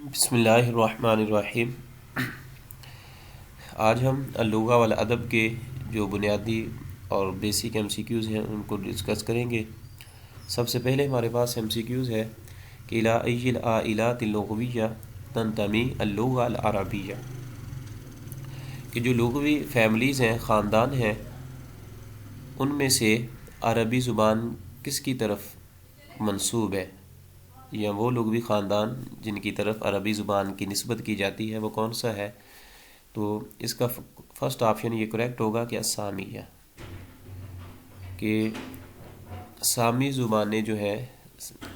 بسم اللہ الرحمن الرحیم۔ آج ہم اللغہ والادب کے جو بنیادی اور بیسک ایم سی کیوز ہیں ان کو ڈسکس کریں گے۔ سب سے پہلے ہمارے پاس ایم سی کیوز ہے کہ الی ای العائلات اللغویہ تنتمی اللغہ العربیہ، کہ جو لغوی فیملیز ہیں، خاندان ہیں، ان میں سے عربی زبان کس کی طرف منسوب ہے، یا وہ لغوی خاندان جن کی طرف عربی زبان کی نسبت کی جاتی ہے وہ کون سا ہے؟ تو اس کا فرسٹ آپشن یہ کریکٹ ہوگا کہ السامیہ، کہ سامی زبانیں جو ہے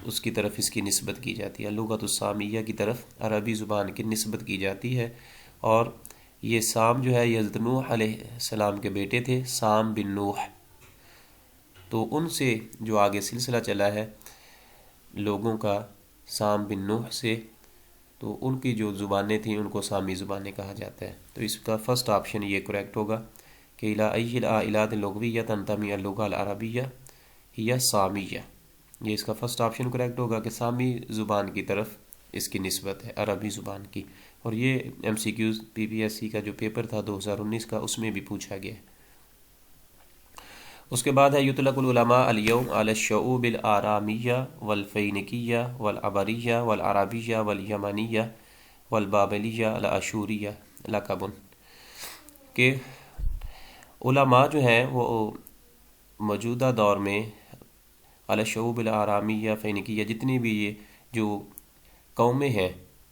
اس کی طرف اس کی نسبت کی جاتی ہے، لغت السامیہ کی طرف عربی زبان کی نسبت کی جاتی ہے۔ اور یہ سام جو ہے یہ حضرت نوح علیہ السلام کے بیٹے تھے، سام بن نوح، تو ان سے جو آگے سلسلہ چلا ہے لوگوں کا سام بن نوح سے، تو ان کی جو زبانیں تھیں ان کو سامی زبانیں کہا جاتا ہے۔ تو اس کا فرسٹ آپشن یہ کریکٹ ہوگا کہ الی ای العائلات اللغویہ تنتمی اللغہ العربیہ ہی سامیہ، یہ اس کا فرسٹ آپشن کریکٹ ہوگا کہ سامی زبان کی طرف اس کی نسبت ہے عربی زبان کی۔ اور یہ ایم سی کیوز پی پی ایس سی کا جو پیپر تھا 2019 کا، اس میں بھی پوچھا گیا ہے۔ اس کے بعد ہے یطلق العلماء اليوم علی الشعوب الآرامیہ والفینیکیہ والعبریہ والعربیہ والیمنیہ والبابلیہ الاشوریہ لقبن، کہ علماء جو ہیں وہ موجودہ دور میں علی الشعوب الآرامیہ فینیکیہ، جتنی بھی یہ جو قومیں ہیں،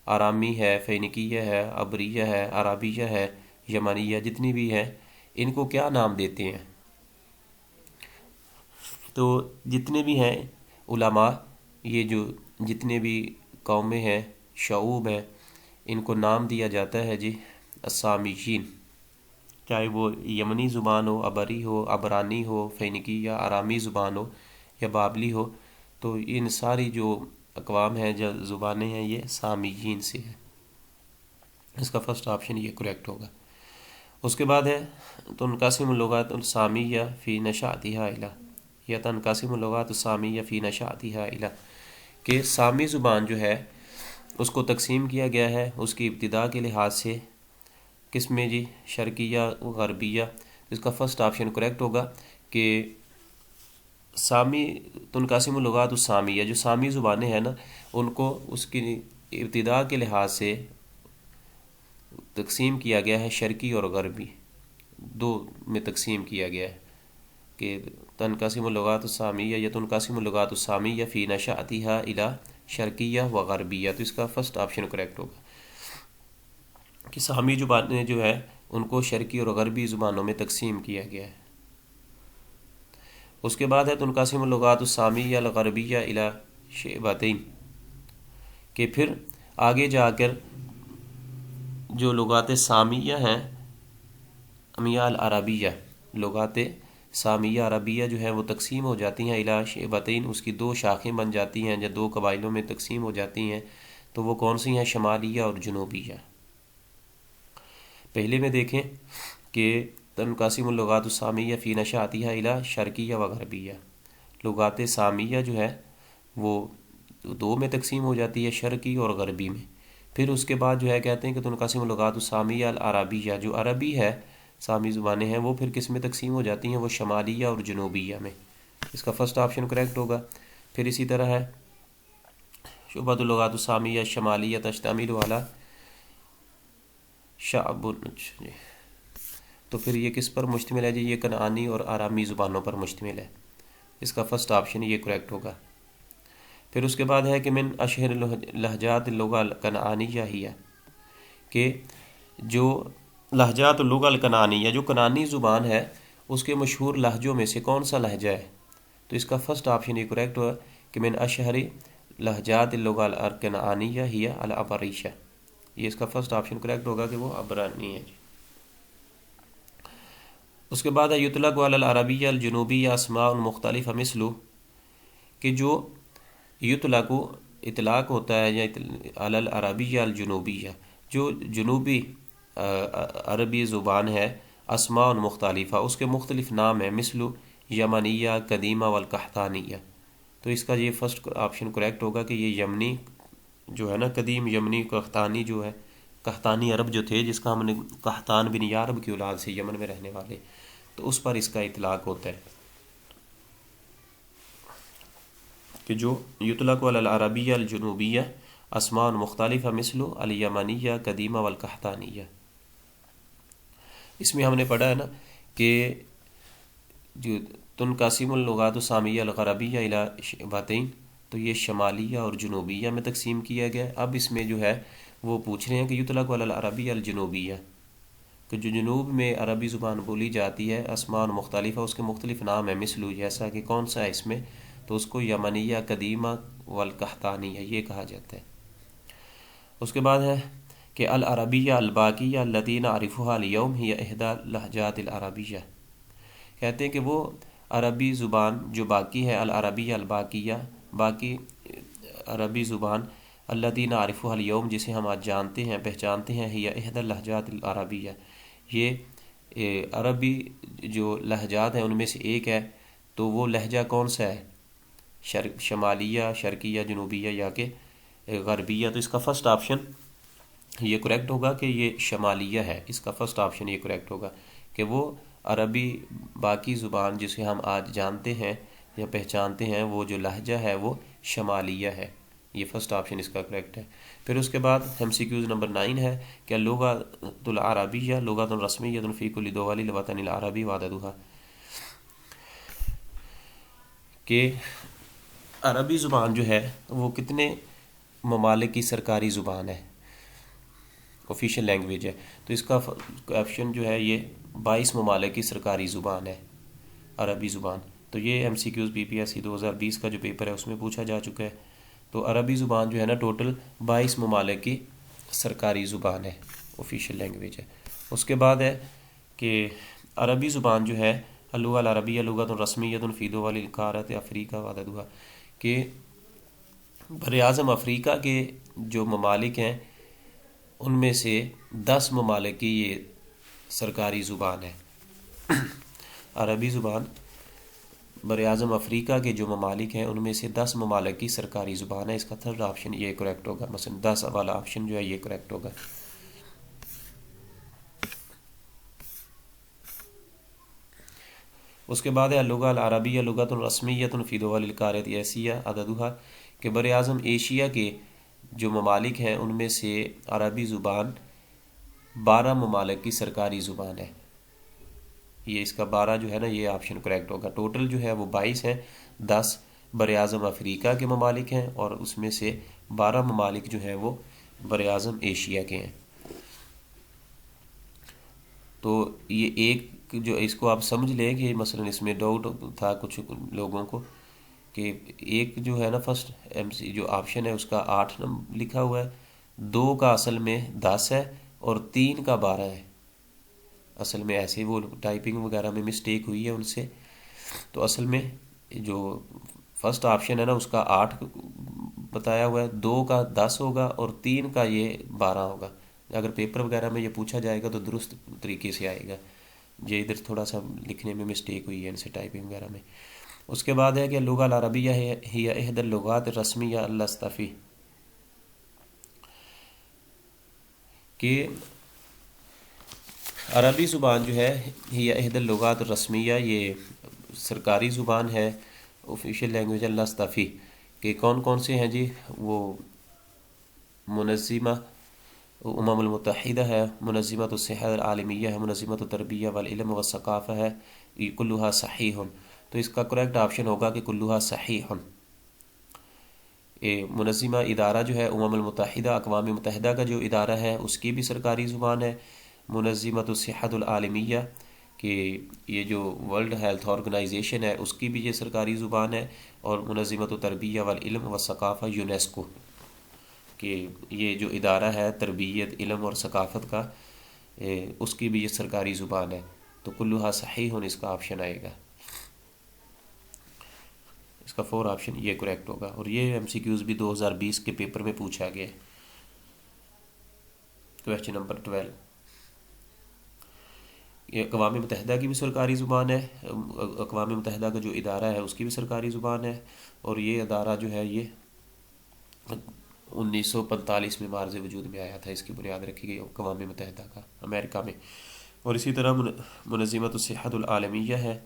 آرامی ہے، فینیکیہ ہے، عبریہ ہے، عربیہ ہے، یمنیہ، جتنی بھی ہیں، ان کو کیا نام دیتے ہیں؟ تو جتنے بھی ہیں علماء، یہ جو جتنے بھی قومیں ہیں، شعوب ہیں، ان کو نام دیا جاتا ہے جی السامیین، چاہے وہ یمنی زبان ہو، عبری ہو، عبرانی ہو، فینیکی یا آرامی زبان ہو یا بابلی ہو، تو ان ساری جو اقوام ہیں، جو زبانیں ہیں، یہ سامیین سے ہیں۔ اس کا فرسٹ آپشن یہ کریکٹ ہوگا۔ اس کے بعد ہے تنقسم اللغات السامیہ فی نشأتها الی، یا تنقسم اللغات السامیہ فی نشأتها الی، کہ سامی زبان جو ہے اس کو تقسیم کیا گیا ہے اس کی ابتدا کے لحاظ سے کس میں جی؟ شرقیہ و غربیہ۔ اس کا فرسٹ آپشن کریکٹ ہوگا کہ سامی تنقسم اللغات السامیہ، جو سامی زبانیں ہیں نا، ان کو اس کی ابتدا کے لحاظ سے تقسیم کیا گیا ہے، شرقی اور غربی دو میں تقسیم کیا گیا ہے، کہ تنقسم اللغات السامیہ یا تنقسم اللغات السامیہ فی نشأتها الی شرقیہ و غربیہ۔ تو اس کا فرسٹ آپشن کریکٹ ہوگا کہ سامی زبانیں جو ہے ان کو شرقی اور غربی زبانوں میں تقسیم کیا گیا ہے۔ اس کے بعد ہے تنقسم اللغات السامیہ الغربیہ الی شعبتین، کہ پھر آگے جا کر جو لغات سامیہ ہیں، امیہ العربیہ، لغات سامیہ عربیہ جو ہے وہ تقسیم ہو جاتی ہیں الی شعبتین، اس کی دو شاخیں بن جاتی ہیں، یا دو قبائلوں میں تقسیم ہو جاتی ہیں۔ تو وہ کون سی ہیں؟ شمالیہ اور جنوبیہ۔ پہلے میں دیکھیں کہ تنقسم اللغات السامیہ فی نشأتها الی شرقیہ و غربیہ، لغات سامیہ جو ہے وہ دو میں تقسیم ہو جاتی ہے، شرقی اور غربی میں۔ پھر اس کے بعد جو ہے کہتے ہیں کہ تنقسم اللغات السامیہ العربیہ، جو عربی ہے، سامی زبانیں ہیں، وہ پھر کس میں تقسیم ہو جاتی ہیں؟ وہ شمالیہ اور جنوبیہ میں۔ اس کا فرسٹ آپشن کریکٹ ہوگا۔ پھر اسی طرح ہے شعبۃ اللغات السامیہ شمالیہ تشتمل علی شعب، تو پھر یہ کس پر مشتمل ہے جی؟ یہ کنعانی اور آرامی زبانوں پر مشتمل ہے۔ اس کا فرسٹ آپشن یہ کریکٹ ہوگا۔ پھر اس کے بعد ہے کہ من اشہر لہجات اللغہ الکنعانیہ ہی، کہ جو لہجات اللغہ الکنعانیہ، جو کنعانی زبان ہے، اس کے مشہور لہجوں میں سے کون سا لہجہ ہے؟ تو اس کا فرسٹ آپشن یہ کریکٹ ہوا کہ من اشہر لہجات اللغہ الکنعانیہ ہی العبریہ، یہ اس کا فرسٹ آپشن کریکٹ ہوگا کہ وہ عبرانی ہے جی۔ اس کے بعد ہے یطلق علی العربیہ الجنوبیہ اسماء مختلفہ مثل، کہ جو یطلق اطلاق ہوتا ہے یا علی العربیہ الجنوبیہ، جو جنوبی عربی زبان ہے، اسماء مختلفہ، اس کے مختلف نام ہیں، مثل یمنیہ قدیمہ والقحطانیہ۔ تو اس کا یہ فرسٹ آپشن کریکٹ ہوگا کہ یہ یمنی جو ہے نا قدیم یمنی قحطانی جو ہے، قحطانی عرب جو تھے، جس کا ہم نے قحطان بن یارب کی اولاد سے یمن میں رہنے والے، تو اس پر اس کا اطلاق ہوتا ہے کہ جو یطلق علی العربیہ الجنوبیہ اسماء مختلفہ مثل الیمنیہ قدیمہ والقحطانیہ۔ اس میں ہم نے پڑھا ہے نا کہ جو تنقسم اللغات السامیہ الغربیہ الی شعبتین، تو یہ شمالیہ اور جنوبیہ میں تقسیم کیا گیا ہے۔ اب اس میں جو ہے وہ پوچھ رہے ہیں کہ یطلق علی العربیہ الجنوبیہ، کہ جو جنوب میں عربی زبان بولی جاتی ہے، اسماء مختلفہ، اس کے مختلف نام ہیں، مثل جیسا کہ کون سا ہے اس میں، تو اس کو یمنیہ قدیمہ والقحطانیہ یہ کہا جاتا ہے۔ اس کے بعد ہے کہ العربیہ الباقیہ التي نعرفها اليوم هي احدى لہجات العربیہ، کہتے ہیں کہ وہ عربی زبان جو باقی ہے، العربیہ الباقیہ، باقی عربی زبان، التي نعرفها اليوم جسے ہم آج جانتے ہیں، پہچانتے ہیں، هي احدى اللہجات العربیہ، یہ عربی جو لہجات ہیں ان میں سے ایک ہے۔ تو وہ لہجہ کون سا ہے؟ شمالیہ، شرقیہ، جنوبیہ یا کہ غربیہ؟ تو اس کا فرسٹ آپشن یہ کریکٹ ہوگا کہ یہ شمالیہ ہے، اس کا فرسٹ آپشن یہ کریکٹ ہوگا کہ وہ عربی باقی زبان جسے ہم آج جانتے ہیں یا پہچانتے ہیں، وہ جو لہجہ ہے وہ شمالیہ ہے، یہ فرسٹ آپشن اس کا کریکٹ ہے۔ پھر اس کے بعد ایم سی کیوز نمبر 9 ہے کہ لغۃ العربیہ لغۃ رسمیہ فی کل دول الوطن العربی وعددها، کہ عربی زبان جو ہے وہ کتنے ممالک کی سرکاری زبان ہے، آفیشیل لینگویج ہے؟ تو اس کا آپشن جو ہے یہ 22 ممالک کی سرکاری زبان ہے عربی زبان۔ تو یہ ایم سی کیوز BPSC 2020 کا جو پیپر ہے اس میں پوچھا جا چکا ہے۔ تو عربی زبان جو ہے نا ٹوٹل 22 ممالک کی سرکاری زبان ہے، آفیشیل لینگویج ہے۔ اس کے بعد ہے کہ عربی زبان جو ہے اللغة العربیہ لغۃ رسمیہ فی دول القارۃ افریقہ وعددها، کہ براعظم افریقہ کے جو ممالک ہیں ان میں سے 10 ممالک کی یہ سرکاری زبان ہے۔ عربی زبان براعظم افریقہ کے جو ممالک ہیں ان میں سے 10 ممالک کی سرکاری زبان ہے، اس کا تھرڈ آپشن یہ کریکٹ ہوگا، مثلا 10 والا آپشن جو ہے یہ کریکٹ ہوگا۔ اس کے بعد ہے اللغة العربیہ لغۃ رسمیہ فی دول القارۃ ایسیہ عددها، کہ براعظم ایشیا کے جو ممالک ہیں ان میں سے عربی زبان 12 ممالک کی سرکاری زبان ہے، یہ اس کا 12 جو ہے نا یہ آپشن کریکٹ ہوگا۔ ٹوٹل جو ہے وہ 22 ہیں، 10 براعظم افریقہ کے ممالک ہیں اور اس میں سے 12 ممالک جو ہیں وہ براعظم ایشیا کے ہیں۔ تو یہ ایک جو اس کو آپ سمجھ لیں کہ مثلا اس میں ڈاؤٹ تھا کچھ لوگوں کو کہ ایک جو ہے نا فرسٹ MC جو آپشن ہے اس کا 8 لکھا ہوا ہے، 2 کا اصل میں 10 ہے اور 3 کا 12 ہے، اصل میں ایسے وہ ٹائپنگ وغیرہ میں مسٹیک ہوئی ہے ان سے۔ تو اصل میں جو فرسٹ آپشن ہے نا اس کا 8 بتایا ہوا ہے، 2 کا 10 ہوگا اور 3 کا یہ 12 ہوگا۔ اگر پیپر وغیرہ میں یہ پوچھا جائے گا تو درست طریقے سے آئے گا، یہ ادھر تھوڑا سا لکھنے میں مسٹیک ہوئی ہے ان سے ٹائپنگ وغیرہ میں۔ اس کے بعد ہے کہ اللغة العربیہ ہی احد اللغات الرسمیہ الصطفی، کہ عربی زبان جو ہے ہی احد اللغات الرسمیہ یہ سرکاری زبان ہے، آفیشیل لینگویج الصطفی، کہ کون کون سے ہیں جی؟ وہ منظمہ المتحدہ ہے، منظمۃ الصحہ العالمیہ ہے، منظمۃ التربیہ والعلم والثقافہ ہے، یہ کلھا صحیح۔ تو اس کا کریکٹ آپشن ہوگا کہ کلھا صحیح۔ منظمہ ادارہ جو ہے المتحدہ، اقوام متحدہ کا جو ادارہ ہے اس کی بھی سرکاری زبان ہے۔ منظمۃ الصحہ العالمیہ، کہ یہ جو ورلڈ ہیلتھ آرگنائزیشن ہے اس کی بھی یہ سرکاری زبان ہے۔ اور منظمۃ التربیہ والعلم والثقافہ UNESCO، کہ یہ جو ادارہ ہے تربیت، علم اور ثقافت کا، اس کی بھی یہ سرکاری زبان ہے۔ تو کلھا صحیح اس کا آپشن آئے گا، اس کا 4 آپشن یہ کریکٹ ہوگا۔ اور یہ ایم سی کیوز بھی 2020 کے پیپر میں پوچھا گیا ہے۔ کویسچن نمبر 12، یہ اقوام متحدہ کی بھی سرکاری زبان ہے، اقوام متحدہ کا جو ادارہ ہے اس کی بھی سرکاری زبان ہے، اور یہ ادارہ جو ہے یہ 1945 میں معرض وجود میں آیا تھا، اس کی بنیاد رکھی گئی اقوام متحدہ کا امریکہ میں۔ اور اسی طرح منظمۃ الصحت العالمیہ ہے،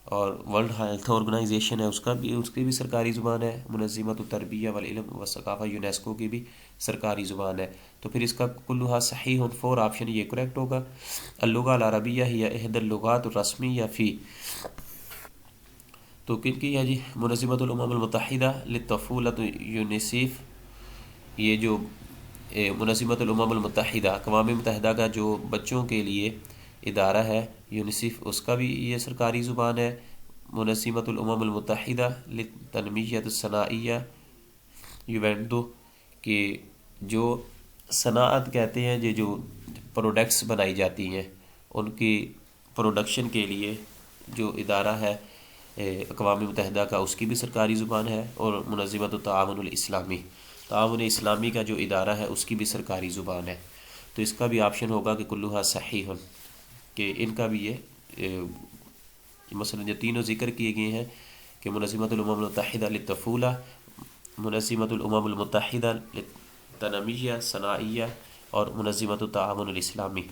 اور ورلڈ ہیلتھ آرگنائزیشن ہے، اس کی بھی سرکاری زبان ہے۔ منظمۃ التربیہ والعلم والثقافہ یونیسکو کی بھی سرکاری زبان ہے۔ تو پھر اس کا کلھا صحیح، 4 آپشن یہ کریکٹ ہوگا۔ اللغہ العربیہ ہی احد اللغات الرسمیہ فی، تو کن کی ہے جی؟ منظمۃ الامم المتحدہ للطفولۃ یونیسیف، یہ جو منظمۃ الامم المتحدہ اقوام متحدہ کا جو بچوں کے لیے ادارہ ہے یونیسیف، اس کا بھی یہ سرکاری زبان ہے۔ منظمۃ الامم المتحدہ للتنمیۃ الصناعیہ یوینڈو، کہ جو صنعت کہتے ہیں یہ جو پروڈکٹس بنائی جاتی ہیں ان کی پروڈکشن کے لیے جو ادارہ ہے اقوام متحدہ کا، اس کی بھی سرکاری زبان ہے۔ اور منظمۃ التعاون الاسلامی، تعاون اسلامی کا جو ادارہ ہے اس کی بھی سرکاری زبان ہے۔ تو اس کا بھی آپشن ہوگا کہ کلھا صحیح، کہ ان کا بھی یہ مثلا جو تینوں ذکر کیے گئے ہیں کہ منظمۃ الامم المتحدہ للطفولہ، منظمۃ الامم المتحدہ للتنمیہ صناعیہ، اور منظمۃ التعاون الاسلامی،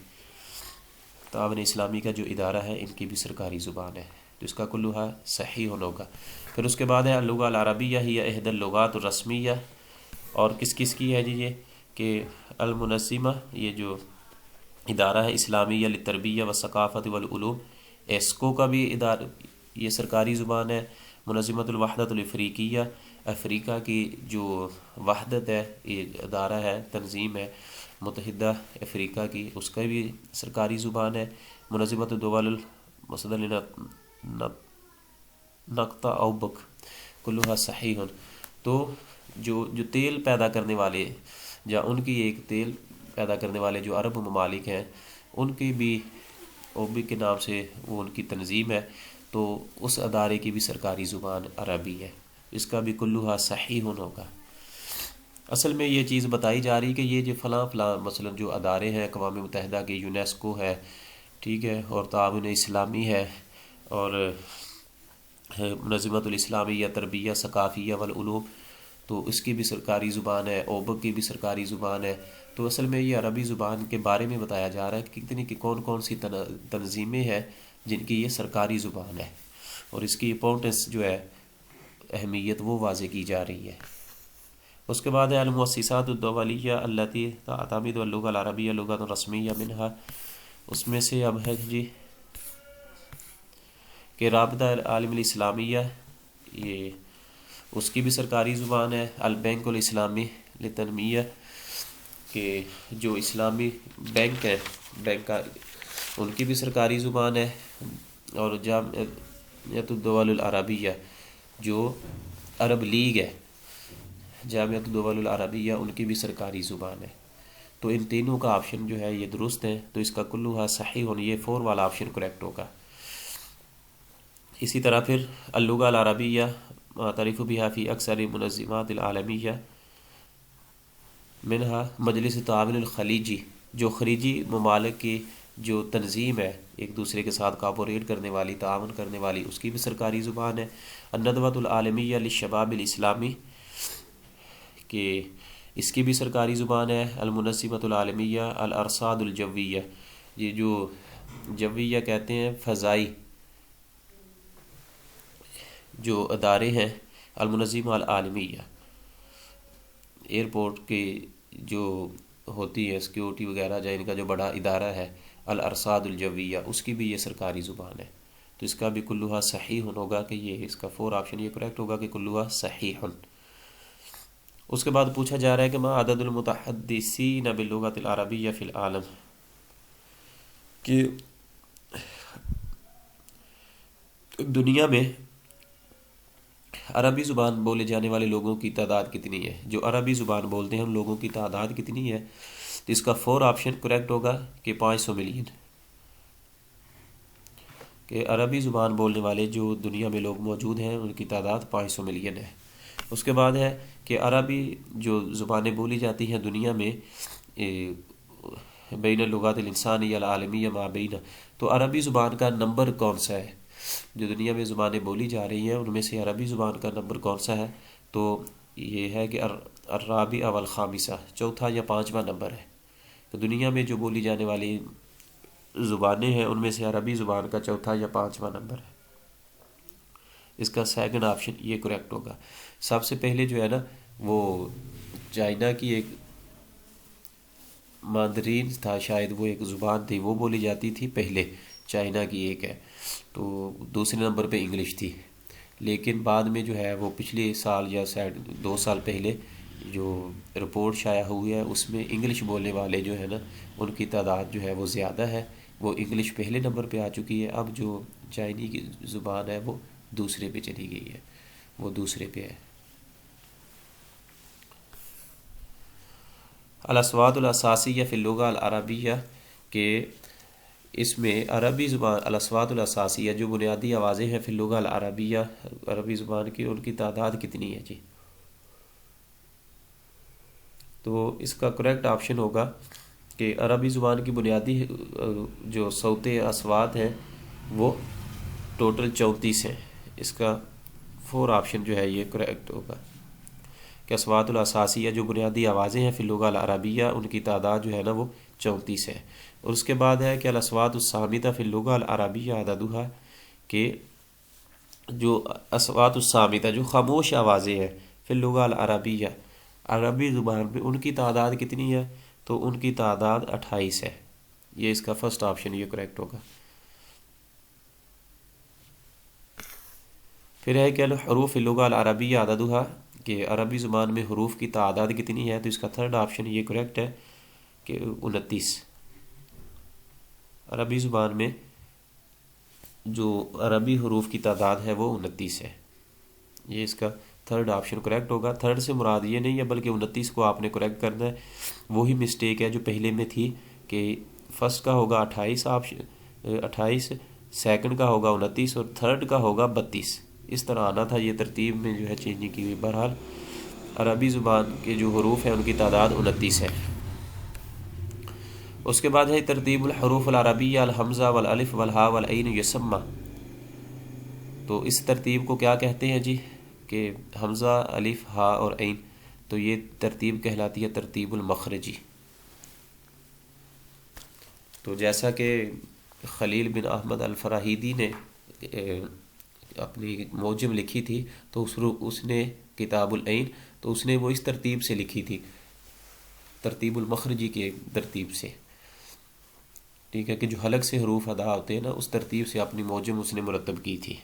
تعاون اسلامی کا جو ادارہ ہے، ان کی بھی سرکاری زبان ہے۔ تو اس کا کلھا صحیح ہوگا۔ پھر اس کے بعد ہے اللغہ العربیہ ہی احد اللغات الرسمیہ، اور کس کس کی ہے جی؟ یہ کہ المنظمہ، یہ جو ادارہ ہے اسلامیہ للتربیہ والثقافت والعلوم، ایسکو کا بھی ادارہ یہ سرکاری زبان ہے۔ منظمۃ الوحدۃ الافریقیہ، افریقہ کی جو وحدت ہے، یہ ادارہ ہے، تنظیم ہے متحدہ افریقہ کی، اس کا بھی سرکاری زبان ہے۔ منظمۃ الدول المصدر نقطہ اوبک، کلھا صحیح۔ تو جو تیل پیدا کرنے والے، یا ان کی ایک تیل پیدا کرنے والے جو عرب ممالک ہیں، ان کی بھی اوبک کے نام سے وہ ان کی تنظیم ہے، تو اس ادارے کی بھی سرکاری زبان عربی ہے۔ اس کا بھی کلھا صحیح ہوگا۔ اصل میں یہ چیز بتائی جا رہی کہ یہ جو فلاں فلاں مثلا جو ادارے ہیں اقوام متحدہ کے، یونیسکو ہے، ٹھیک ہے، اور تعاون اسلامی ہے، اور منظمۃ الاسلامیہ تربیہ ثقافیہ والعلوم، تو اس کی بھی سرکاری زبان ہے، اوبک کی بھی سرکاری زبان ہے۔ تو اصل میں یہ عربی زبان کے بارے میں بتایا جا رہا ہے کہ کتنی کی کون کون سی تنظیمیں ہیں جن کی یہ سرکاری زبان ہے، اور اس کی امپورٹنس جو ہے، اہمیت وہ واضح کی جا رہی ہے۔ اس کے بعد ہے المؤسسات الدولیہ التی تعتمد اللغة العربیہ لغۃ رسمیہ منہا، اس میں سے اب ہے جی کہ رابطہ العالم الاسلامیہ، یہ اس کی بھی سرکاری زبان ہے۔ البینک الاسلامی للتنمیہ، کہ جو اسلامی بینک ہے، بینک کا، ان کی بھی سرکاری زبان ہے۔ اور جامعۃ الدول العربیہ، جو عرب لیگ ہے، جامعۃ الدول العربیہ، ان کی بھی سرکاری زبان ہے۔ تو ان تینوں کا آپشن جو ہے یہ درست ہے، تو اس کا کلھا صحیح ہونا، یہ 4 والا آپشن کریکٹ ہوگا۔ اسی طرح پھر اللغہ العربیہ معترف بها فی اکثر منظمات العالمیہ منہا مجلس تعاون الخلیجی، جو خلیجی ممالک کی جو تنظیم ہے ایک دوسرے کے ساتھ کاپوریٹ کرنے والی، تعاون کرنے والی، اس کی بھی سرکاری زبان ہے۔ الندوۃ العالمیہ للشباب الاسلامی، کہ اس کی بھی سرکاری زبان ہے۔ المنظمۃ العالمیہ الارصاد الجویہ، یہ جو جویہ کہتے ہیں فضائی جو ادارے ہیں، المنظمہ العالمیہ، ایئرپورٹ کی جو ہوتی ہے سیکیورٹی وغیرہ، جو ان کا جو بڑا ادارہ ہے، الارصاد الجویہ، اس کی بھی یہ سرکاری زبان ہے۔ تو اس کا بھی کلھا صحیح ہوگا، کہ یہ اس کا 4 آپشن یہ کریکٹ ہوگا کہ کلھا صحیح۔ اس کے بعد پوچھا جا رہا ہے کہ ما عدد المتحدثین باللغۃ العربیہ فی العالم، کہ دنیا میں عربی زبان بولے جانے والے لوگوں کی تعداد کتنی ہے، جو عربی زبان بولتے ہیں ان لوگوں کی تعداد کتنی ہے؟ تو اس کا 4 آپشن کریکٹ ہوگا کہ 500 ملین، کہ عربی زبان بولنے والے جو دنیا میں لوگ موجود ہیں ان کی تعداد 500 ملین ہے۔ اس کے بعد ہے کہ عربی جو زبانیں بولی جاتی ہیں دنیا میں بین اللغات الانسانیہ العالمیہ ما بین، تو عربی زبان کا نمبر کون سا ہے؟ جو دنیا میں زبانیں بولی جا رہی ہیں ان میں سے عربی زبان کا نمبر کون سا ہے؟ تو یہ ہے کہ الرابع والخامسہ، چوتھا یا پانچواں نمبر ہے۔ تو دنیا میں جو بولی جانے والی زبانیں ہیں ان میں سے عربی زبان کا چوتھا یا پانچواں نمبر ہے۔ اس کا سیکنڈ آپشن یہ کریکٹ ہوگا۔ سب سے پہلے جو ہے نا وہ چائنا کی ایک ماندرین تھا، شاید وہ ایک زبان تھی، وہ بولی جاتی تھی پہلے، چائنا کی ایک ہے، تو دوسرے نمبر پہ انگلش تھی۔ لیکن بعد میں جو ہے وہ پچھلے سال یا شاید 2 سال پہلے جو رپورٹ شائع ہوئی ہے اس میں انگلش بولنے والے جو ہے نا ان کی تعداد جو ہے وہ زیادہ ہے، وہ انگلش پہلے نمبر پہ آ چکی ہے۔ اب جو چائنی کی زبان ہے وہ دوسرے پہ چلی گئی ہے، وہ دوسرے پہ ہے۔ الاصوات الاساسیہ فی اللغہ العربیہ، کہ اس میں عربی زبان الاصوات الاساسیہ جو بنیادی آوازیں ہیں فی اللغہ العربیہ، عربی زبان کی، ان کی تعداد کتنی ہے جی؟ تو اس کا کریکٹ آپشن ہوگا کہ عربی زبان کی بنیادی جو صوت اصوات ہیں وہ ٹوٹل 34 ہیں۔ اس کا 4 آپشن جو ہے یہ کریکٹ ہوگا کہ اصوات الاساسیہ جو بنیادی آوازیں ہیں فی اللغہ العربیہ ان کی تعداد جو ہے نا وہ 34 ہے۔ اور اس کے بعد ہے کہ الاصوات الصامتہ فی اللغہ العربیہ عددها، کہ جو اصوات الصامتہ جو خاموش آوازیں ہیں فی اللغہ العربیہ عربی زبان میں ان کی تعداد کتنی ہے؟ تو ان کی تعداد 28 ہے۔ یہ اس کا فرسٹ آپشن یہ کریکٹ ہوگا۔ پھر ہے کہ الحروف فی اللغہ العربیہ عددها، کہ عربی زبان میں حروف کی تعداد کتنی ہے؟ تو اس کا تھرڈ آپشن یہ کریکٹ ہے کہ 29۔ عربی زبان میں جو عربی حروف کی تعداد ہے وہ 29 ہے۔ یہ اس کا تھرڈ آپشن کریکٹ ہوگا۔ تھرڈ سے مراد یہ نہیں ہے بلکہ 29 کو آپ نے کریکٹ کرنا ہے۔ وہی مسٹیک ہے جو پہلے میں تھی کہ فرسٹ کا ہوگا 28، سیکنڈ کا ہوگا 29 اور تھرڈ کا ہوگا 32۔ اس طرح آنا تھا، یہ ترتیب میں جو ہے چینج نہیں کی ہوئی۔ بہرحال عربی زبان کے جو حروف ہیں ان کی تعداد 29 ہے۔ اس کے بعد ہے ترتیب الحروف العربیہ الحمزہ والالف والہاء والعین یسمى، تو اس ترتیب کو کیا کہتے ہیں جی؟ کہ حمزہ، الف، ہاء اور عین، تو یہ ترتیب کہلاتی ہے ترتیب المخرجی۔ تو جیسا کہ خلیل بن احمد الفراہیدی نے اپنی موجم لکھی تھی تو اس نے کتاب العین، تو اس نے وہ اس ترتیب سے لکھی تھی، ترتیب المخرجی کے ترتیب سے، ٹھیک ہے، کہ جو حلق سے حروف ادا ہوتے ہیں نا اس ترتیب سے اپنی موجم اس نے مرتب کی تھی۔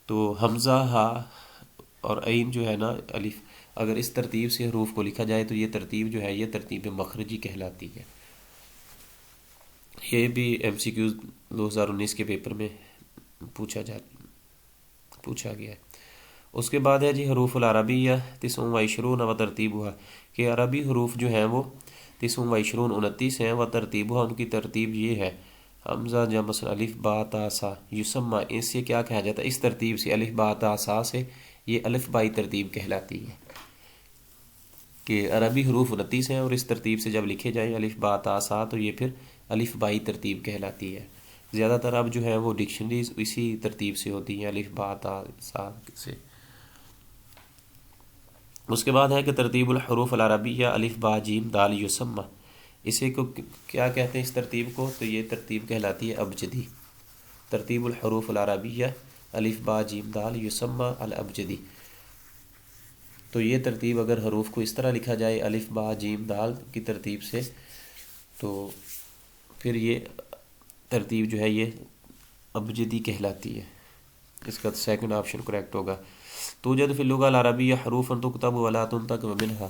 تو حمزہ، ہاء اور عین جو ہے نا، الف، اگر اس ترتیب سے حروف کو لکھا جائے تو یہ ترتیب جو ہے یہ ترتیب مخرجی کہلاتی ہے۔ یہ بھی ایم سی کیوز 2019 کے پیپر میں پوچھا گیا ہے۔ اس کے بعد ہے جی حروف العربیہ 29 و ترتیبها، کہ عربی حروف جو ہیں وہ 29 ہیں، و ترتیبها ان کی ترتیب یہ ہے، حمزہ جمع الف با تا سا یسمى، اس سے کیا کہا جاتا ہے؟ اس ترتیب سے الف با تا سا سے یہ الف بائی ترتیب کہلاتی ہے، کہ عربی حروف 29 ہیں اور اس ترتیب سے جب لکھے جائیں الف با تا سا تو یہ پھر الف بائی ترتیب کہلاتی ہے۔ زیادہ تر اب جو ہے وہ ڈکشنریز اسی ترتیب سے ہوتی ہیں، الف با تا سا سے۔ اس کے بعد ہے کہ ترتیب الحروف العربیہ الف با جیم دال یسمى، اسے کو کیا کہتے ہیں اس ترتیب کو؟ تو یہ ترتیب کہلاتی ہے ابجدی، ترتیب الحروف العربیہ الف با جیم دال یسمى الابجدی۔ تو یہ ترتیب اگر حروف کو اس طرح لکھا جائے الف با جیم دال کی ترتیب سے تو پھر یہ ترتیب جو ہے یہ ابجدی کہلاتی ہے۔ اس کا سیکنڈ آپشن کریکٹ ہوگا۔ توجد فی اللغہ العربیہ حروف تکتب ولا تنطق ومنها،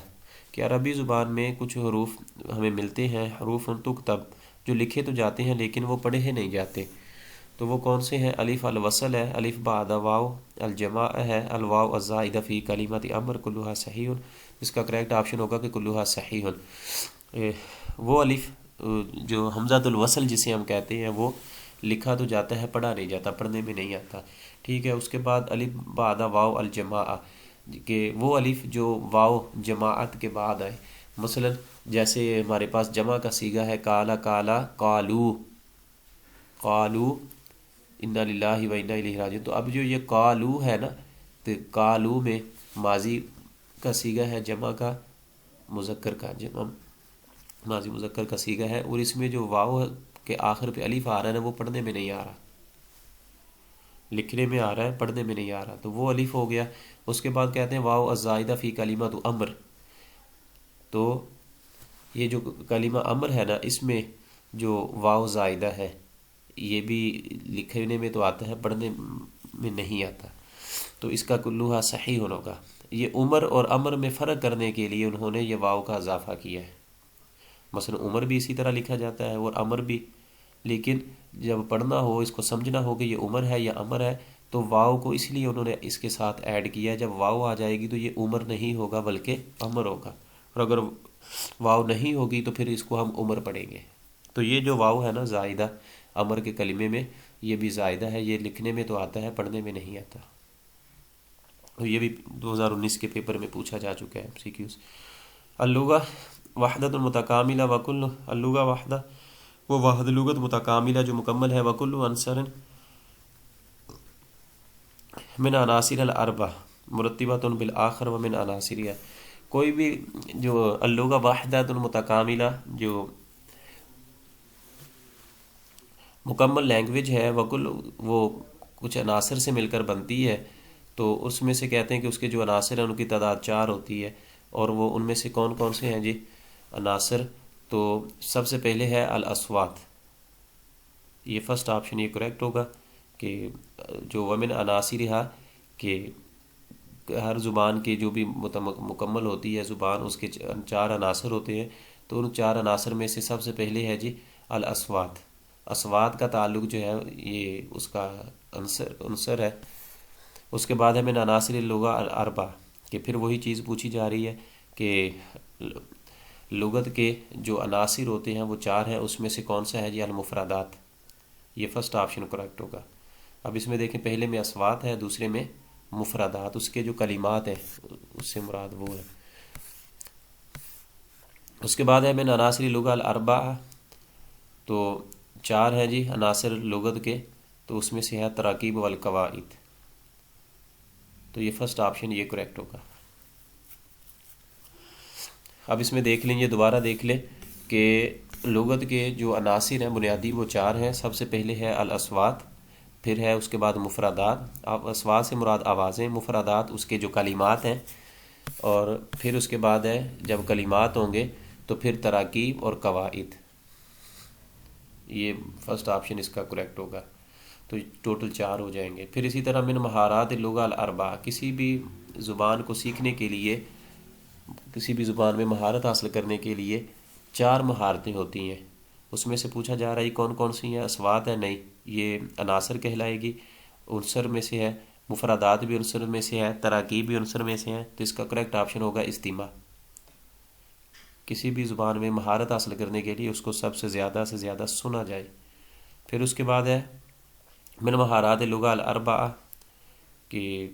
کہ عربی زبان میں کچھ حروف ہمیں ملتے ہیں، حروف تکتب جو لکھے تو جاتے ہیں لیکن وہ پڑھے نہیں جاتے، تو وہ کون سے ہیں؟ الف الوصل ہے، الف بعد واو الجماع ہے، الواو الزائدہ فی کلمۃ امر کلھا صحیح، اس کا کریکٹ آپشن ہوگا کہ کلھا صحیح۔ وہ الف جو حمزۃ الوصل جسے ہم کہتے ہیں وہ لکھا تو جاتا ہے، پڑھا نہیں جاتا، پڑھنے میں نہیں آتا، ٹھیک ہے۔ اس کے بعد الف بعد واو الجماع، کہ وہ الف جو واو جماعت کے بعد آئے، مثلا جیسے ہمارے پاس جمع کا صیغہ ہے کالا کالا قالو قالو انا للہ و انا الیہ راجعون، تو اب جو یہ قالو ہے نا، تو قالو میں ماضی کا سیغہ ہے، جمع کا مذکر کا جمع ماضی مذکر کا سیغہ ہے، اور اس میں جو واو کے آخر پہ الف آ رہا ہے نا وہ پڑھنے میں نہیں آ رہا، لکھنے میں آ رہا ہے پڑھنے میں نہیں آ رہا، تو وہ الف ہو گیا۔ اس کے بعد کہتے ہیں واو الزائدہ فی کلمۃ امر، تو یہ جو کلمہ امر ہے نا اس میں جو واو زائدہ ہے یہ بھی لکھنے میں تو آتا ہے پڑھنے میں نہیں آتا، تو اس کا کلوہا صحیح ہوگا۔ یہ عمر اور امر میں فرق کرنے کے لیے انہوں نے یہ واو کا اضافہ کیا ہے، مثلا عمر بھی اسی طرح لکھا جاتا ہے اور امر بھی، لیکن جب پڑھنا ہو اس کو سمجھنا ہو کہ یہ عمر ہے یا امر ہے تو واو کو اس لیے انہوں نے اس کے ساتھ ایڈ کیا ہے، جب واو آ جائے گی تو یہ عمر نہیں ہوگا بلکہ امر ہوگا، اور اگر واو نہیں ہوگی تو پھر اس کو ہم عمر پڑھیں گے۔ تو یہ جو واو ہے نا زائدہ امر کے کلمے میں یہ بھی زائدہ ہے، یہ لکھنے میں تو آتا ہے پڑھنے میں نہیں آتا، اور یہ بھی 2019 کے پیپر میں پوچھا جا چکا ہے سی کیوز۔ اللغہ وحدۃ المتکاملہ وکل، اللغہ وحدہ وہ واحد لغت متکاملہ جو مکمل ہے، وکل عنصر من عناصر الاربع مرتبۃ بالآخر ومن عناصریہ، کوئی بھی جو اللغہ وحدۃ المتکاملہ جو مکمل لینگویج ہے، وکل وہ کچھ عناصر سے مل کر بنتی ہے، تو اس میں سے کہتے ہیں کہ اس کے جو عناصر ہیں ان کی تعداد 4 ہوتی ہے، اور وہ ان میں سے کون کون سے ہیں جی عناصر؟ تو سب سے پہلے ہے الاصوات، یہ فرسٹ آپشن یہ کریکٹ ہوگا کہ جو ومن عناصرہا کہ ہر زبان کی جو بھی مکمل ہوتی ہے زبان اس کے 4 عناصر ہوتے ہیں، تو ان 4 عناصر میں سے سب سے پہلے ہے جی الاصوات۔ اصوات کا تعلق جو ہے یہ اس کا عنصر ہے۔ اس کے بعد ہے من عناصر اللغہ الاربع، کہ پھر وہی چیز پوچھی جا رہی ہے کہ لغت کے جو عناصر ہوتے ہیں وہ 4 ہیں، اس میں سے کون سا ہے جی المفردات، یہ فرسٹ آپشن کریکٹ ہوگا۔ اب اس میں دیکھیں پہلے میں اصوات ہے، دوسرے میں مفردات، اس کے جو کلمات ہیں اس سے مراد وہ ہے۔ اس کے بعد ہے من عناصر اللغہ الاربع، تو 4 ہیں جی عناصر لغت کے، تو اس میں سے ہے تراکیب والقواعد، تو یہ فرسٹ آپشن یہ کریکٹ ہوگا۔ اب اس میں دیکھ لیں، یہ دوبارہ دیکھ لیں کہ لغت کے جو عناصر ہیں بنیادی وہ 4 ہیں، سب سے پہلے ہے الاصوات، پھر ہے اس کے بعد مفردات، اصوات سے مراد آوازیں، مفردات اس کے جو کلمات ہیں، اور پھر اس کے بعد ہے جب کلمات ہوں گے تو پھر تراکیب اور قواعد، یہ فرسٹ آپشن اس کا کریکٹ ہوگا، تو ٹوٹل 4 ہو جائیں گے۔ پھر اسی طرح من مہارات اللغہ الاربع، کسی بھی زبان کو سیکھنے کے لیے، کسی بھی زبان میں مہارت حاصل کرنے کے لیے 4 مہارتیں ہوتی ہیں، اس میں سے پوچھا جا رہا ہے کون کون سی ہیں؟ اصوات ہے نہیں، یہ عناصر کہلائے گی، عنصر میں سے ہے، مفردات بھی عنصر میں سے ہے، تراکیب بھی عنصر میں سے ہیں، تو اس کا کریکٹ آپشن ہوگا استماع۔ کسی بھی زبان میں مہارت حاصل کرنے کے لیے اس کو سب سے زیادہ سنا جائے۔ پھر اس کے بعد ہے من مہارات اللغہ الاربع، کہ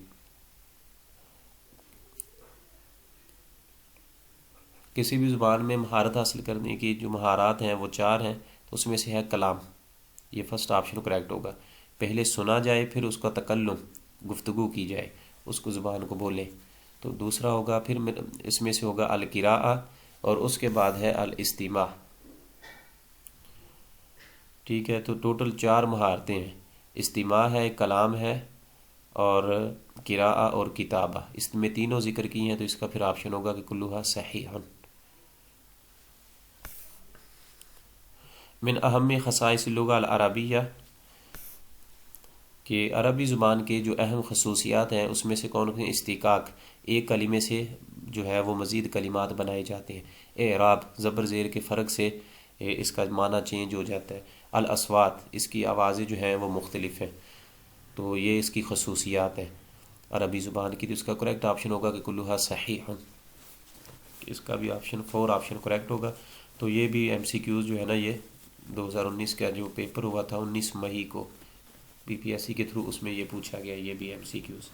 کسی بھی زبان میں مہارت حاصل کرنے کی جو مہارات ہیں وہ 4 ہیں، تو اس میں سے ہے کلام، یہ فرسٹ آپشن کریکٹ ہوگا، پہلے سنا جائے پھر اس کا تکلم گفتگو کی جائے، اس کو زبان کو بولیں، تو دوسرا ہوگا، پھر اس میں سے ہوگا القراءہ، اور اس کے بعد ہے الاستماع۔ ٹھیک ہے، تو ٹوٹل 4 مہارتیں ہیں، استماع ہے، کلام ہے، اور قراءہ اور کتابہ، اس میں تینوں ذکر کی ہیں، تو اس کا پھر آپشن ہوگا کہ کلھا صحیح۔ من اہم خصائص اللغہ العربیہ، کہ عربی زبان کے جو اہم خصوصیات ہیں اس میں سے کون ہیں؟ استقاق، ایک کلمے سے جو ہے وہ مزید کلمات بنائے جاتے ہیں، اعراب، زبر زیر کے فرق سے اس کا معنی چینج ہو جاتا ہے، الاصوات، اس کی آوازیں جو ہیں وہ مختلف ہیں، تو یہ اس کی خصوصیات ہیں عربی زبان کی، تو اس کا کریکٹ آپشن ہوگا کہ کلھا صحیح، اس کا بھی آپشن 4 آپشن کریکٹ ہوگا۔ تو یہ بھی ایم سی کیوز جو ہے نا، یہ 2019 کا جو پیپر ہوا تھا 19 مئی کو بی پی ایس سی کے تھرو، اس میں یہ پوچھا گیا، یہ بھی ایم سی کیوز۔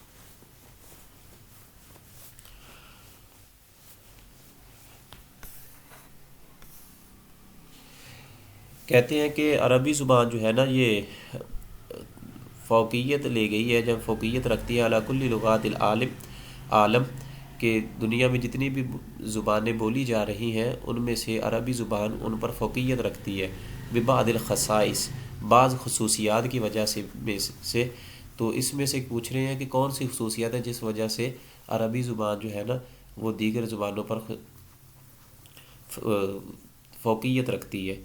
کہتے ہیں کہ عربی زبان جو ہے نا یہ فوقیت لے گئی ہے، جب فوقیت رکھتی ہے علی کل لغات العالم عالم، کہ دنیا میں جتنی بھی زبانیں بولی جا رہی ہیں ان میں سے عربی زبان ان پر فوقیت رکھتی ہے ببعض الخصائص، بعض خصوصیات کی وجہ سے تو اس میں سے پوچھ رہے ہیں کہ کون سی خصوصیات ہے جس وجہ سے عربی زبان جو ہے نا وہ دیگر زبانوں پر فوقیت رکھتی ہے۔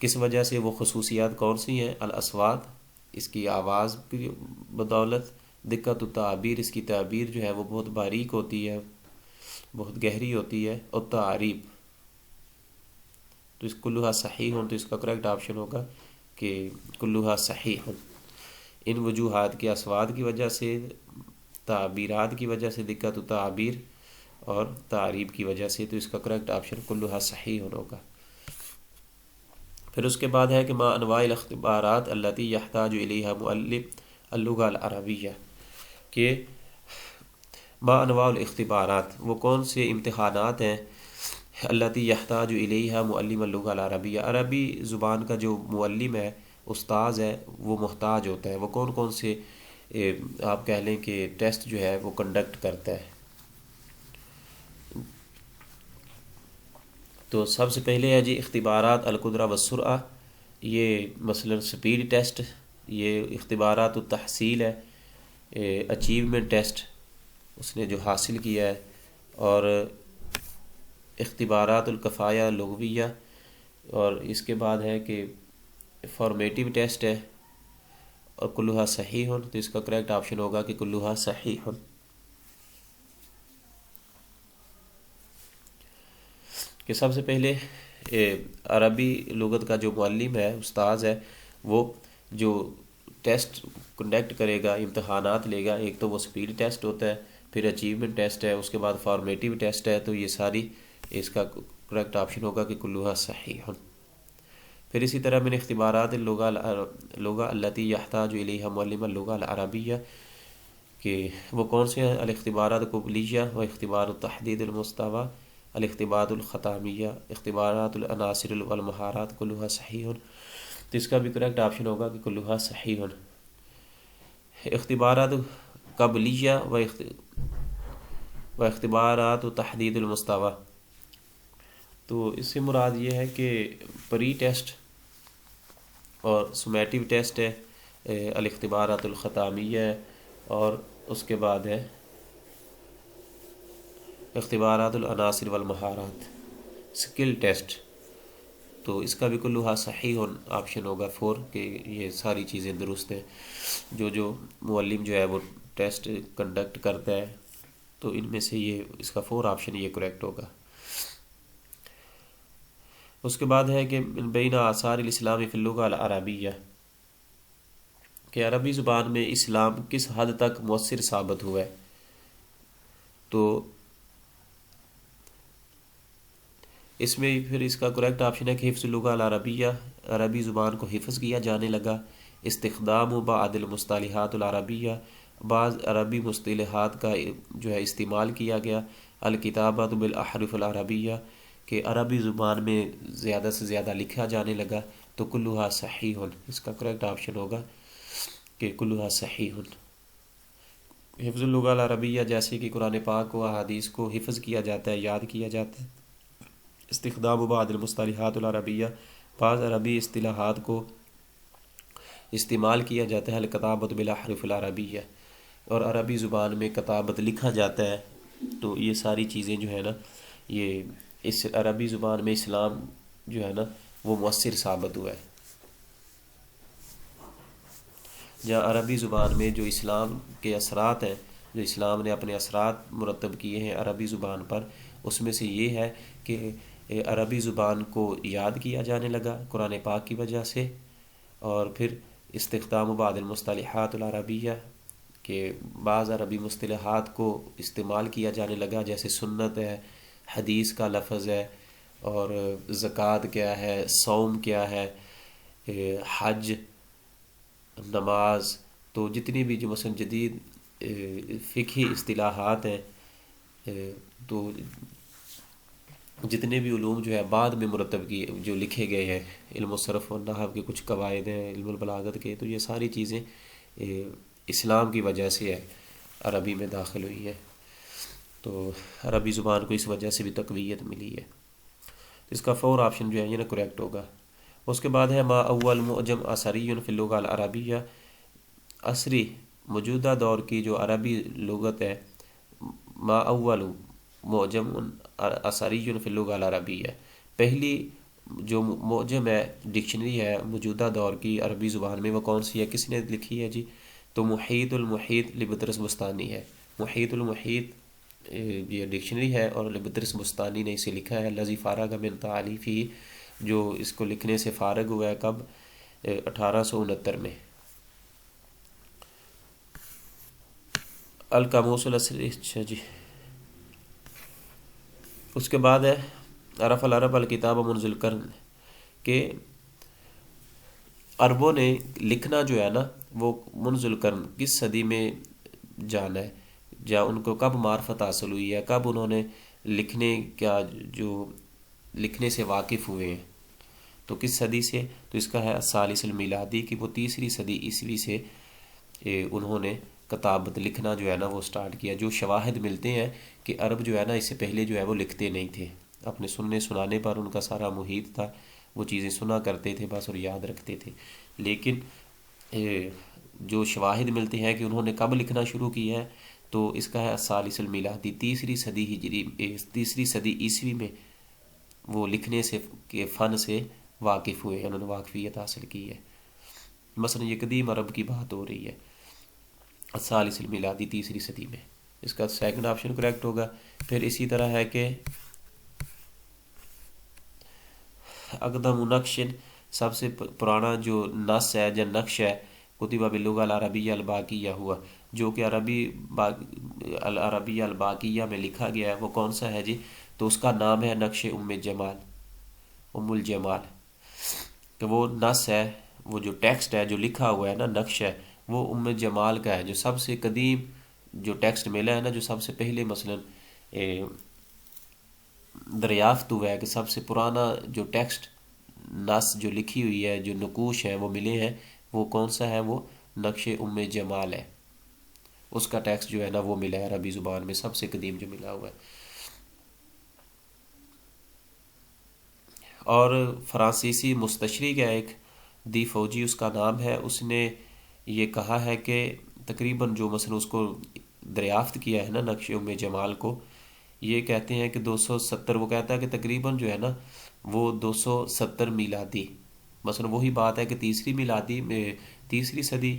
کس وجہ سے وہ خصوصیات کون سی ہیں؟ الاصوات، اس کی آواز کی بدولت، دقت التعبیر، اس کی تعبیر جو ہے وہ بہت باریک ہوتی ہے، بہت گہری ہوتی ہے، اور تعریب، تو اس کلھا صحیح ہوں، تو اس کا کریکٹ آپشن ہوگا کہ کلھا صحیح ہوں۔ ان وجوہات کے اصوات کی وجہ سے، تعبیرات کی وجہ سے، دقت التعبیر اور تعریب کی وجہ سے، تو اس کا کریکٹ آپشن کلھا صحیح ہوگا۔ پھر اس کے بعد ہے کہ ما انواع الاختبارات التي يحتاج الیہا معلم اللغة العربیہ، کہ ما انواع الاختبارات وہ کون سے امتحانات ہیں التي يحتاج الیہا معلم اللغة العربیہ، عربی زبان کا جو معلم ہے، استاذ ہے، وہ محتاج ہوتا ہے، وہ کون کون سے آپ کہہ لیں کہ ٹیسٹ جو ہے وہ کنڈکٹ کرتا ہے۔ تو سب سے پہلے ہے جی اختبارات القدرہ والسرعہ، یہ مثلا سپیڈ ٹیسٹ، یہ اختبارات التحصیل ہے، اچیومنٹ ٹیسٹ اس نے جو حاصل کیا ہے، اور اختبارات الکفایہ لغویہ، اور اس کے بعد ہے کہ فارمیٹیو ٹیسٹ ہے، اور کلھا صحیح ہن، تو اس کا کریکٹ آپشن ہوگا کہ کلھا صحیح ہن۔ کہ سب سے پہلے عربی لغت کا جو معلم ہے، استاذ ہے، وہ جو ٹیسٹ کنڈکٹ کرے گا، امتحانات لے گا، ایک تو وہ سپیڈ ٹیسٹ ہوتا ہے، پھر اچیومنٹ ٹیسٹ ہے، اس کے بعد فارمیٹیو ٹیسٹ ہے، تو یہ ساری اس کا کریکٹ آپشن ہوگا کہ کلھا صحیح ہن۔ پھر اسی طرح من اختبارات اللغة التي يحتاج الیہا معلم اللغة العربیہ، کہ وہ کون سے ہیں؟ الاختبارات قبلیہ و اختبار التحدید المستوی، الاختبارات الختامیہ، اختبارات العناصر والمہارات، کلھا صحیح ہن، تو اس کا بھی کریکٹ آپشن ہوگا کہ کلھا صحیح ہن۔ اختبارات قبلیہ و اختبارات تحدید المستوی، تو اس سے مراد یہ ہے کہ پری ٹیسٹ اور سمیٹیو ٹیسٹ ہے، الاختبارات الختامیہ ہے، اور اس کے بعد ہے اختبارات العناصر والمہارات، سکل ٹیسٹ، تو اس کا بھی کلھا صحیح آپشن ہوگا 4، کہ یہ ساری چیزیں درست ہیں، جو معلم جو ہے وہ ٹیسٹ کنڈکٹ کرتا ہے، تو ان میں سے یہ اس کا 4 آپشن یہ کریکٹ ہوگا۔ اس کے بعد ہے کہ بین آثار الاسلام فی اللغة العربیہ، کہ عربی زبان میں اسلام کس حد تک مؤثر ثابت ہوا ہے، تو اس میں پھر اس کا کریکٹ آپشن ہے کہ حفظ اللغة العربیہ، عربی زبان کو حفظ کیا جانے لگا، استخدام بعض المصطلحات العربیہ، بعض عربی مصطلحات کا جو ہے استعمال کیا گیا، الکتابۃ بالاحرف العربیہ، کہ عربی زبان میں زیادہ سے زیادہ لکھا جانے لگا، تو کلھا صحیح ہن، اس کا کریکٹ آپشن ہوگا کہ کلھا صحیح ہن۔ حفظ اللغة العربیہ جیسے کہ قرآن پاک و احادیث کو حفظ کیا جاتا ہے، یاد کیا جاتا ہے، استخدام بعض المصطلحات العربیہ، بعض عربی اصطلاحات کو استعمال کیا جاتا ہے، الکتابۃ بالاحرف العربیہ، اور عربی زبان میں کتابت لکھا جاتا ہے، تو یہ ساری چیزیں جو ہے نا یہ اس عربی زبان میں اسلام جو ہے نا وہ مؤثر ثابت ہوا ہے۔ جہاں عربی زبان میں جو اسلام کے اثرات ہیں، جو اسلام نے اپنے اثرات مرتب کیے ہیں عربی زبان پر، اس میں سے یہ ہے کہ عربی زبان کو یاد کیا جانے لگا قرآن پاک کی وجہ سے، اور پھر استخدام بعض المصطلحات العربیہ، کہ بعض عربی مصطلحات کو استعمال کیا جانے لگا، جیسے سنت ہے، حدیث کا لفظ ہے، اور زکوٰۃ کیا ہے، صوم کیا ہے، حج، نماز، تو جتنی بھی جو مثلا جدید فقہی اصطلاحات ہیں، تو جتنے بھی علوم جو ہے بعد میں مرتب کیے جو لکھے گئے ہیں، علم الصرف و نحو کے کچھ قواعد ہیں، علم البلاغت کے، تو یہ ساری چیزیں اسلام کی وجہ سے ہے عربی میں داخل ہوئی ہیں۔ تو عربی زبان کو اس وجہ سے بھی تقویت ملی ہے. اس کا فور آپشن جو ہے یہ نا کریکٹ ہوگا. اس کے بعد ہے ما اول معجم اثری فی اللغہ العربیہ، عصری موجودہ دور کی جو عربی لغت ہے، ما اول معجم اثری فی اللغہ العربیہ، پہلی جو معجم ہے ڈکشنری ہے موجودہ دور کی عربی زبان میں وہ کون سی ہے، کس نے لکھی ہے جی؟ تو محیط المحیط لبطرس بستانی ہے. محیط المحیط یہ ڈکشنری ہے اور لبطرس بستانی نے اسے لکھا ہے. الذی فارغ من تعلیفہ، جو اس کو لکھنے سے فارغ ہوا ہے کب؟ 1869 میں. القاموس العصری. اچھا جی. اس کے بعد ہے عرف العرب الکتاب منذ القرن، کہ عربوں نے لکھنا جو ہے نا وہ منذ القرن کس صدی میں جانا ہے، یا ان کو کب معرفت حاصل ہوئی ہے، کب انہوں نے لکھنے کا جو لکھنے سے واقف ہوئے ہیں، تو کس صدی سے؟ تو اس کا ہے الثالث المیلادی، کہ وہ تیسری صدی عیسوی سے انہوں نے کتابت لکھنا جو ہے نا وہ سٹارٹ کیا. جو شواہد ملتے ہیں کہ عرب جو ہے نا اس سے پہلے جو ہے وہ لکھتے نہیں تھے، اپنے سننے سنانے پر ان کا سارا محیط تھا، وہ چیزیں سنا کرتے تھے بس اور یاد رکھتے تھے. لیکن جو شواہد ملتے ہیں کہ انہوں نے کب لکھنا شروع کیا ہے، تو اس کا ہے الثالث المیلادی، تیسری صدی ہجری، تیسری صدی عیسوی میں وہ لکھنے سے کے فن سے واقف ہوئے ہیں، انہوں نے واقفیت حاصل کی ہے. مثلا یہ قدیم عرب کی بات ہو رہی ہے، الثالث المیلادی تیسری صدی میں. اس کا سیکنڈ آپشن کریکٹ ہوگا. پھر اسی طرح ہے کہ اقدم نقش، سب سے پرانا جو نص ہے یا نقش ہے، کتبہ باللغہ العربیہ الباقیہ ہوا، جو کہ العربیہ الباقیہ میں لکھا گیا ہے، وہ کون سا ہے جی؟ تو اس کا نام ہے نقش ام الجمال. کہ وہ نص ہے، وہ جو ٹیکسٹ ہے جو لکھا ہوا ہے نا، نقش ہے، وہ ام جمال کا ہے، جو سب سے قدیم جو ٹیکسٹ ملا ہے نا، جو سب سے پہلے مثلا دریافت ہوا ہے کہ سب سے پرانا جو ٹیکسٹ نص جو لکھی ہوئی ہے، جو نقوش ہیں وہ ملے ہیں، وہ کون سا ہے؟ وہ نقش ام جمال ہے. اس کا ٹیکسٹ جو ہے نا وہ ملا ہے عربی زبان میں، سب سے قدیم جو ملا ہوا ہے. اور فرانسیسی مستشرق ہے ایک، دی فوجی اس کا نام ہے، اس نے یہ کہا ہے کہ تقریباً جو مثلا اس کو دریافت کیا ہے نا نقش ام جمال کو، یہ کہتے ہیں کہ 270، وہ کہتا ہے کہ تقریباً جو ہے نا وہ 270 میلادی، مثلا وہی بات ہے کہ تیسری میلادی میں، تیسری صدی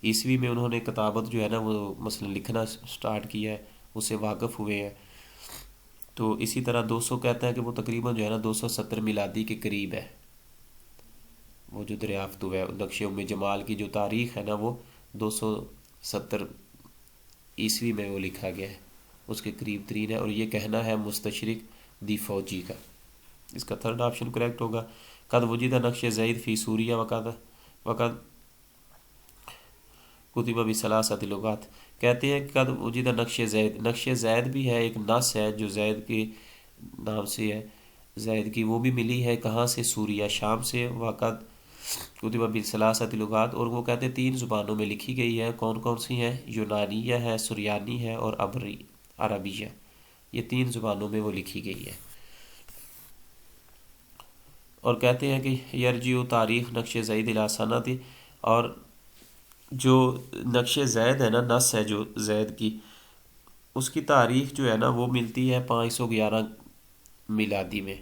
عیسوی میں انہوں نے کتابت جو ہے نا وہ مثلا لکھنا سٹارٹ کیا ہے، اس سے واقف ہوئے ہیں. تو اسی طرح 200 کہتا ہے کہ وہ تقریباً جو ہے نا 270 میلادی کے قریب ہے وہ جو دریافت ہوا ہے. نقش ام جمال کی جو تاریخ ہے نا وہ 270 عیسوی میں وہ لکھا گیا ہے، اس کے قریب ترین ہے، اور یہ کہنا ہے مستشرق دی فوجی کا. اس کا تھرڈ آپشن کریکٹ ہوگا. قد وجد نقش زید فی سوریہ وقد کتب بثلاثۃ لغات، کہتے ہیں کہ قد وجد نقش زید، نقش زید بھی ہے، ایک نص ہے جو زید کے نام سے ہے، زید کی، وہ بھی ملی ہے کہاں سے؟ سوریہ، شام سے. وقد کتب بثلاثۃ لغات، اور وہ کہتے ہیں 3 زبانوں میں لکھی گئی ہے. کون کون سی ہیں؟ یونانیہ ہے، سریانی ہے اور عربیہ. یہ 3 زبانوں میں وہ لکھی گئی ہے. اور کہتے ہیں کہ یرجع تاریخ نقش زید الی سنۃ، اور جو نقش زید ہے نا، نص ہے جو زید کی، اس کی تاریخ جو ہے نا وہ ملتی ہے 511 میلادی میں،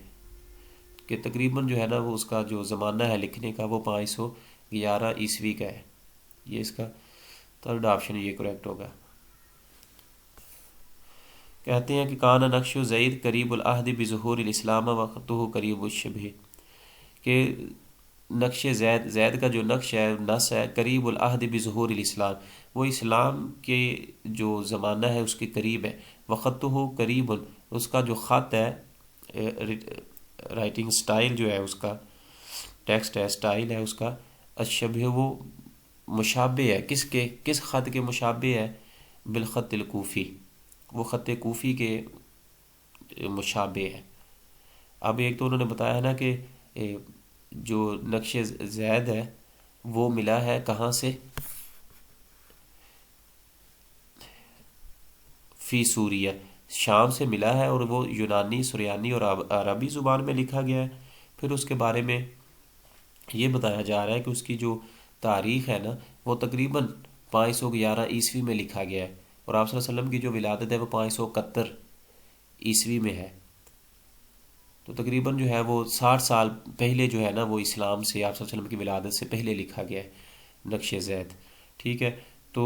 کہ تقریباً جو ہے نا وہ اس کا جو زمانہ ہے لکھنے کا وہ 511 عیسوی کا ہے. یہ اس کا تھرڈ آپشن یہ کریکٹ ہوگا. کہتے ہیں کہ کان نقش زید قریب العہد بظہور الاسلام وقتہ قریب الشبہ، کہ نقش زید کا جو نقش ہے، نص ہے، قریب العہد بظہور الاسلام، وہ اسلام کے جو زمانہ ہے اس کے قریب ہے. وقتہ قریب، اس کا جو خط ہے، رائٹنگ سٹائل جو ہے اس کا، ٹیکسٹ ہے، سٹائل ہے اس کا، الشبہ وہ مشابہ ہے، کس خط کے مشابہ ہے؟ بالخط الکوفی، وہ خط کوفی کے مشابہ ہے. اب ایک تو انہوں نے بتایا ہے نا کہ جو نقش زید ہے وہ ملا ہے کہاں سے؟ فی سوریہ، شام سے ملا ہے، اور وہ یونانی، سریانی اور عربی زبان میں لکھا گیا ہے۔ پھر اس کے بارے میں یہ بتایا جا رہا ہے کہ اس کی جو تاریخ ہے نا وہ تقریباً 511 عیسوی میں لکھا گیا ہے، اور آپ صلی اللہ علیہ وسلم کی جو ولادت ہے وہ 571 عیسوی میں ہے۔ تو تقریباً جو ہے وہ 60 سال پہلے جو ہے نا وہ اسلام سے، آپ صلی اللہ علیہ وسلم کی ولادت سے پہلے لکھا گیا ہے نقش زید، ٹھیک ہے۔ تو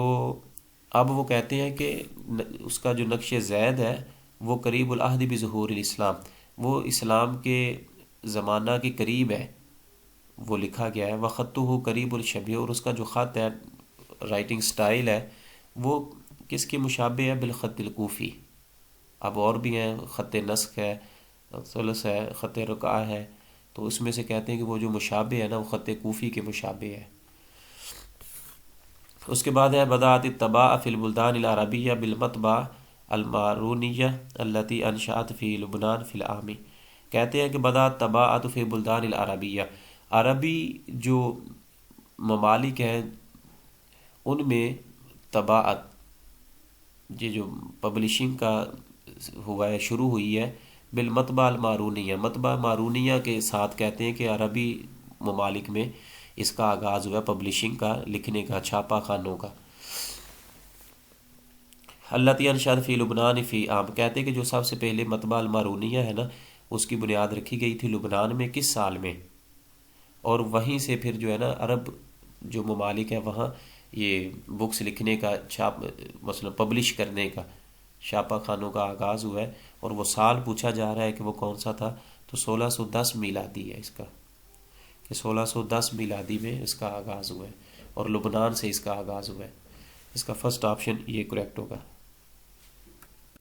اب وہ کہتے ہیں کہ اس کا جو نقش زید ہے وہ قریب العہد بظہور الاسلام، وہ اسلام کے زمانہ کے قریب ہے، وہ لکھا گیا ہے۔ وخطہ قریب الشبیہ، اور اس کا جو خط ہے، رائٹنگ سٹائل ہے، وہ کس کے مشابہ ہے؟ بالخط الکوفی۔ اب اور بھی ہیں، خط نسخ ہے، ثلث ہے، خط رقعہ ہے، تو اس میں سے کہتے ہیں کہ وہ جو مشابہ ہے نا وہ خط کوفی کے مشابہ ہے۔ اس کے بعد ہے بدأت الطباعة فی البلدان العربیہ بالمطبع المارونیہ التي انشأت فی لبنان فی العام، کہتے ہیں کہ بدأت طباعت فی البلدان العربیہ، عربی جو ممالک ہیں ان میں طباعت، یہ جو پبلشنگ کا ہوا ہے، شروع ہوئی ہے بالمطبع المارونیہ، مطبع مارونیہ کے ساتھ، کہتے ہیں کہ عربی ممالک میں اس کا آغاز ہوا پبلشنگ کا، لکھنے کا، چھاپا خانوں کا۔ التی انشأت فی لبنان فی عام، کہتے ہیں کہ جو سب سے پہلے مطبع المارونیہ ہے نا اس کی بنیاد رکھی گئی تھی لبنان میں، کس سال میں؟ اور وہیں سے پھر جو ہے نا عرب جو ممالک ہیں وہاں یہ بکس لکھنے کا، چھاپ مثلا پبلش کرنے کا، چھاپا خانوں کا آغاز ہوا ہے، اور وہ سال پوچھا جا رہا ہے کہ وہ کون سا تھا، تو 1610 میلادی ہے اس کا، کہ 1610 میلادی میں اس کا آغاز ہوا ہے، اور لبنان سے اس کا آغاز ہوا ہے۔ اس کا فرسٹ آپشن یہ کریکٹ ہوگا۔